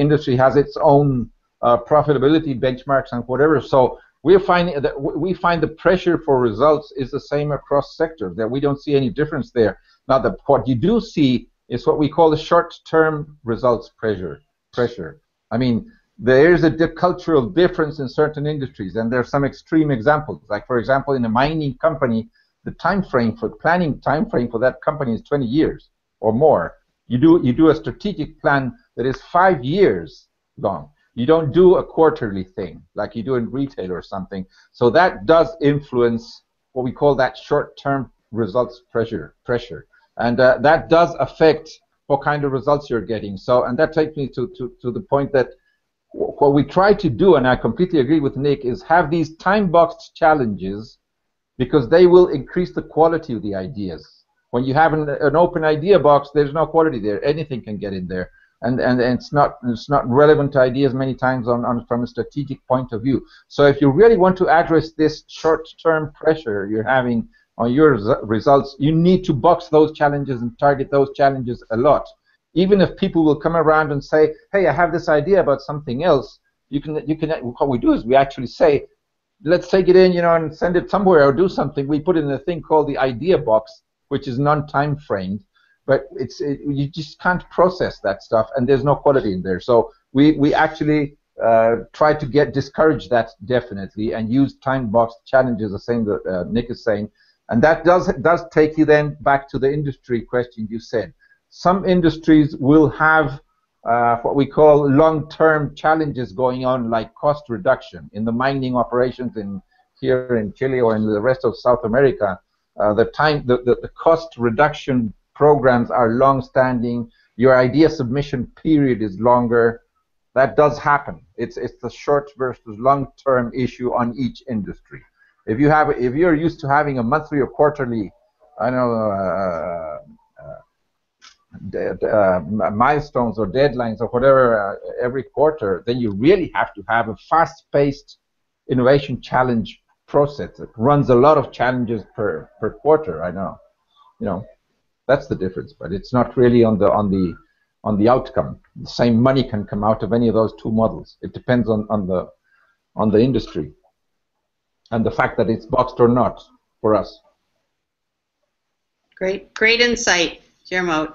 industry has its own profitability benchmarks and whatever. So we find the pressure for results is the same across sectors. That we don't see any difference there. Now, what you do see is what we call the short-term results pressure. I mean, there is a cultural difference in certain industries, and there are some extreme examples. Like, for example, in a mining company, the planning time frame for that company is 20 years or more. You do a strategic plan that is 5 years long. You don't do a quarterly thing like you do in retail or something. So that does influence what we call that short-term results pressure, and that does affect what kind of results you're getting. So, and that takes me to the point that what we try to do, and I completely agree with Nick, is have these time-boxed challenges because they will increase the quality of the ideas. When you have an open idea box, there's no quality there. Anything can get in there. And it's not relevant to ideas many times from a strategic point of view. So if you really want to address this short-term pressure you're having on your results, you need to box those challenges and target those challenges a lot. Even if people will come around and say, "Hey, I have this idea about something else," you can. What we do is we actually say, "Let's take it in, and send it somewhere or do something." We put in a thing called the idea box, which is non-time framed. But you just can't process that stuff, and there's no quality in there. So we actually try to discourage that definitely, and use time-boxed challenges, the same that Nick is saying, and that does take you then back to the industry question you said. Some industries will have what we call long-term challenges going on, like cost reduction in the mining operations here in Chile or in the rest of South America. The cost reduction programs are long-standing. Your idea submission period is longer. That does happen. It's the short versus long-term issue on each industry. If you're used to having a monthly or quarterly, milestones or deadlines or whatever every quarter, then you really have to have a fast-paced innovation challenge process that runs a lot of challenges per quarter. I know, that's the difference, but it's not really on the outcome. The same money can come out of any of those two models. It depends on the industry and the fact that it's boxed or not for us.
Great insight, Guillermo.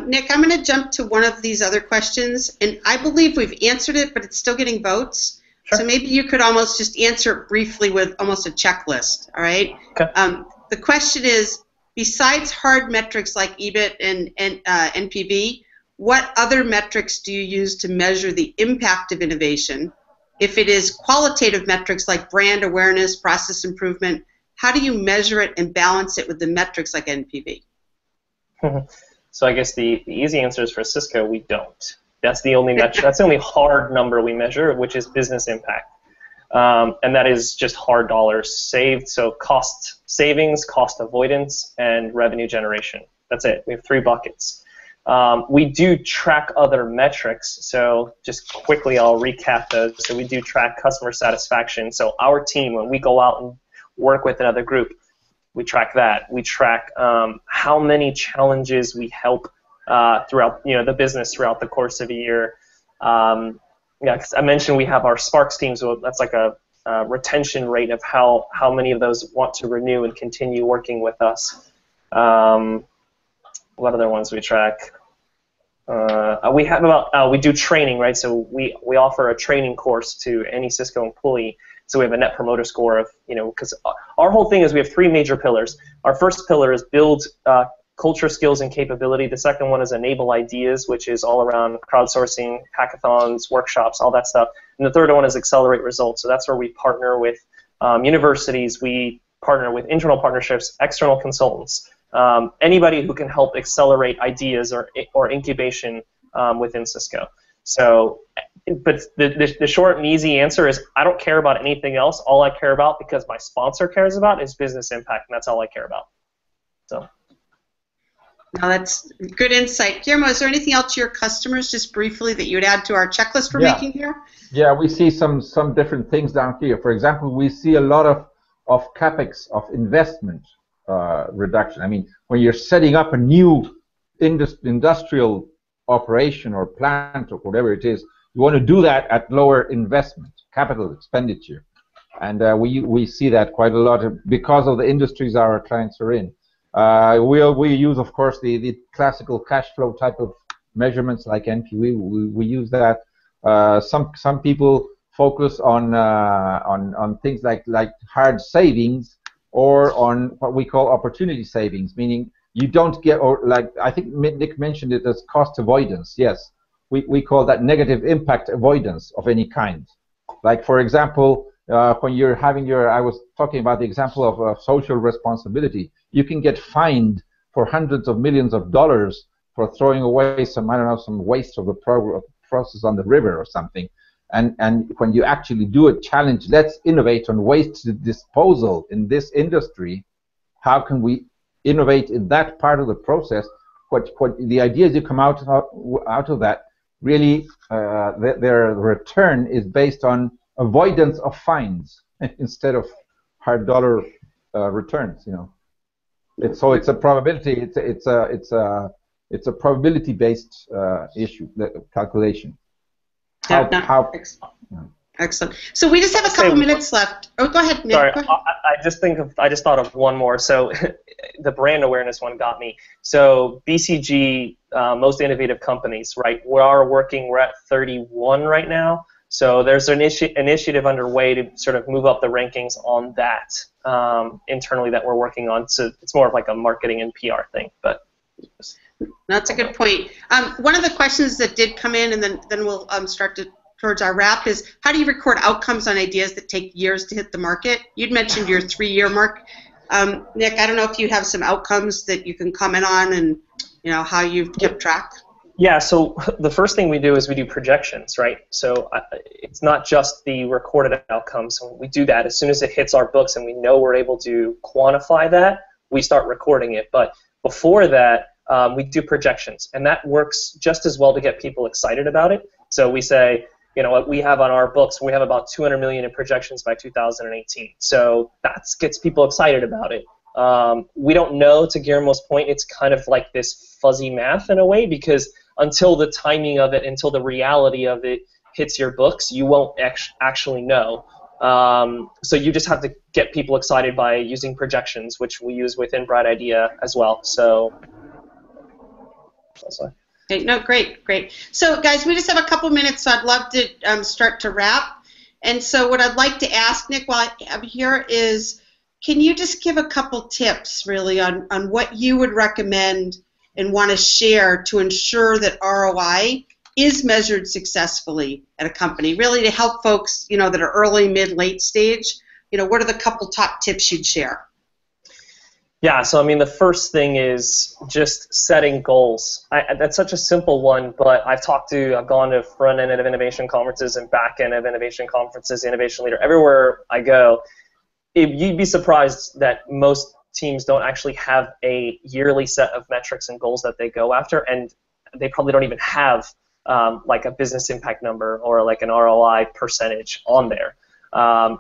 Nick, I'm going to jump to one of these other questions, and I believe we've answered it, but it's still getting votes. Sure. So maybe you could almost just answer it briefly with almost a checklist. All right.
Okay.
The question is, besides hard metrics like EBIT and NPV, what other metrics do you use to measure the impact of innovation? If it is qualitative metrics like brand awareness, process improvement, how do you measure it and balance it with the metrics like NPV?
So I guess the easy answer is for Cisco, we don't. That's the only metric. That's the only hard number we measure, which is business impact. And that is just hard dollars saved, so cost savings, cost avoidance, and revenue generation. That's it. We have 3 buckets. We do track other metrics, so just quickly I'll recap those. So we do track customer satisfaction. So our team, when we go out and work with another group, we track that. We track how many challenges we help throughout the business throughout the course of a year. Yeah, 'cause I mentioned we have our Sparks team, so that's like a retention rate of how many of those want to renew and continue working with us. What other ones we track? We have we do training, right? So we offer a training course to any Cisco employee. So we have a net promoter score of, because our whole thing is we have 3 major pillars. Our first pillar is build culture, skills, and capability. The second one is enable ideas, which is all around crowdsourcing, hackathons, workshops, all that stuff. And the third one is accelerate results. So that's where we partner with universities. We partner with internal partnerships, external consultants, anybody who can help accelerate ideas or incubation within Cisco. So, but the short and easy answer is I don't care about anything else. All I care about, because my sponsor cares about, is business impact, and that's all I care about. So.
Now that's good insight. Guillermo, is there anything else to your customers, just briefly, that you would add to our checklist we're making here?
Yeah, we see some different things down here. For example, we see a lot of capex, of investment reduction. I mean, when you're setting up a new industrial operation or plant or whatever it is, you want to do that at lower investment, capital expenditure. And we see that quite a lot because of the industries our clients are in. We use, of course, the classical cash flow type of measurements like NPV. We use that. Some people focus on things like hard savings, or on what we call opportunity savings, meaning you don't get, or like I think Nick mentioned it as cost avoidance. Yes, we call that negative impact avoidance of any kind. Like, for example, when you're having I was talking about the example of social responsibility. You can get fined for hundreds of millions of dollars for throwing away some waste of the process on the river or something. And when you actually do a challenge, let's innovate on waste disposal in this industry. How can we innovate in that part of the process? What the ideas you come out of that, really, their return is based on avoidance of fines instead of hard dollar returns. So it's a probability. It's a probability based issue, calculation.
Excellent. So we just have a couple minutes left. Oh, go ahead, Nick.
Sorry,
go ahead.
I just thought of one more. So the brand awareness one got me. So BCG, most innovative companies, right? We're at 31 right now. So there's an initiative underway to sort of move up the rankings on that internally that we're working on. So it's more of like a marketing and PR thing, but.
That's a good point. One of the questions that did come in, and then we'll start towards our wrap, is how do you record outcomes on ideas that take years to hit the market? You'd mentioned your 3-year mark. Nick, I don't know if you have some outcomes that you can comment on, and how you've kept track.
Yeah, so the first thing we do is we do projections, right? So it's not just the recorded outcomes. So we do that as soon as it hits our books and we know we're able to quantify that, we start recording it. But before that, we do projections, and that works just as well to get people excited about it. So we say, what we have on our books, we have about 200 million in projections by 2018. So that gets people excited about it. We don't know, to Guillermo's point, it's kind of like this fuzzy math in a way, because until the timing of it, until the reality of it hits your books, you won't actually know. So you just have to get people excited by using projections, which we use within Bright Idea as well. So that's why.
Okay, no, great. So, guys, we just have a couple minutes, so I'd love to start to wrap. And so what I'd like to ask, Nick, while I'm here, is can you just give a couple tips, really, on what you would recommend and want to share to ensure that ROI is measured successfully at a company, really to help folks, that are early, mid, late stage? What are the couple top tips you'd share?
Yeah, so the first thing is just setting goals. That's such a simple one, but I've gone to front end of innovation conferences and back end of innovation conferences, Innovation Leader, everywhere I go. You'd be surprised that most teams don't actually have a yearly set of metrics and goals that they go after, and they probably don't even have like a business impact number or like an ROI percentage on there.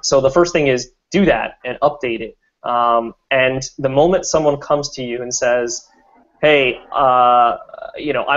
So the first thing is do that and update it. And the moment someone comes to you and says, hey, I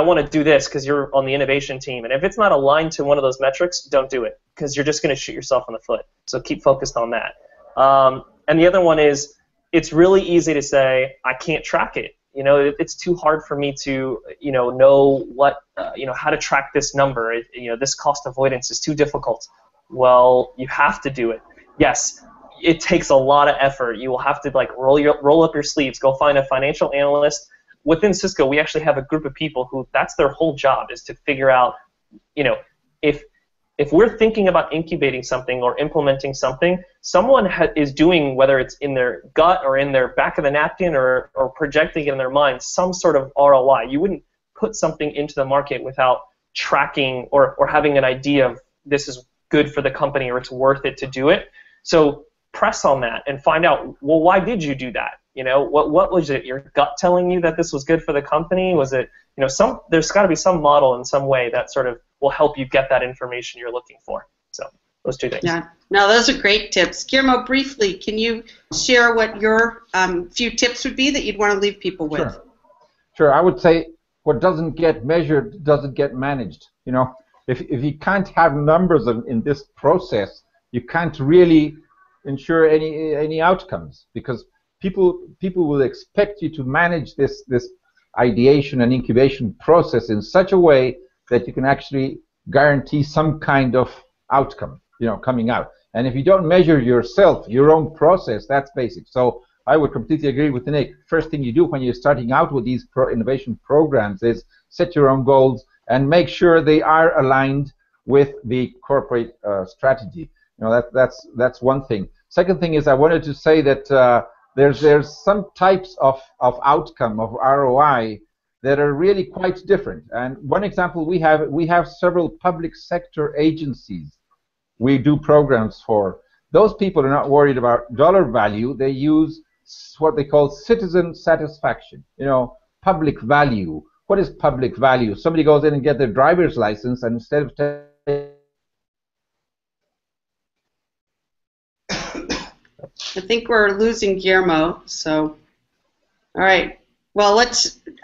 want to do this because you're on the innovation team, and if it's not aligned to one of those metrics, don't do it, because you're just going to shoot yourself in the foot. So keep focused on that. And the other one is, it's really easy to say, I can't track it. It's too hard for me to, know what, how to track this number. This cost avoidance is too difficult. Well, you have to do it. Yes, it takes a lot of effort. You will have to roll up your sleeves, go find a financial analyst. Within Cisco, we actually have a group of people who that's their whole job, is to figure out, if if we're thinking about incubating something or implementing something, someone is doing, whether it's in their gut or in their back of the napkin or projecting it in their mind, some sort of ROI. You wouldn't put something into the market without tracking or having an idea of this is good for the company or it's worth it to do it. So press on that and find out, well, why did you do that? You know, what was it? Your gut telling you that this was good for the company? Was it, you know, there's got to be some model in some way that sort of will help you get that information you're looking for. So those two things.
Yeah, no, those are great tips. Guillermo, briefly, can you share what your few tips would be that you'd want to leave people with?
Sure. I would say what doesn't get measured doesn't get managed. You know, if you can't have numbers in this process, you can't really ensure any outcomes, because people will expect you to manage this ideation and incubation process in such a way that you can actually guarantee some kind of outcome, you know, coming out. And if you don't measure yourself, your own process, that's basic. So I would completely agree with Nick. First thing you do when you're starting out with these innovation programs is set your own goals and make sure they are aligned with the corporate strategy. You know, that's one thing. Second thing is I wanted to say that there's some types of outcome, of ROI, that are really quite different. And one example, we have several public sector agencies we do programs for. Those people are not worried about dollar value. They use what they call citizen satisfaction. You know, public value. What is public value? Somebody goes in and gets their driver's license, and instead of
I think we're losing Guillermo, so all right. Well, I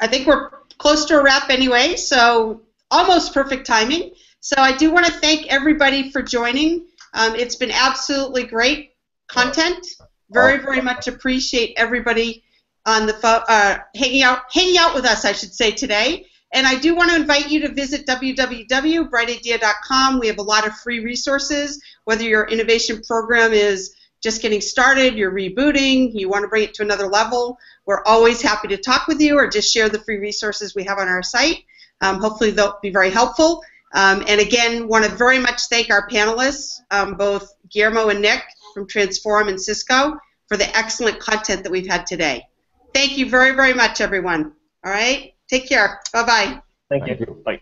think we're close to a wrap anyway, so almost perfect timing. So I do want to thank everybody for joining. It's been absolutely great content. Very, very much appreciate everybody on the phone, hanging out with us, I should say, today. And I do want to invite you to visit www.brightidea.com. We have a lot of free resources, whether your innovation program is just getting started, you're rebooting, you want to bring it to another level. We're always happy to talk with you or just share the free resources we have on our site. Hopefully they'll be very helpful. And again, want to very much thank our panelists, both Guillermo and Nick from Transforme and Cisco, for the excellent content that we've had today. Thank you very, very much, everyone. All right? Take care. Bye-bye.
Thank you. Bye.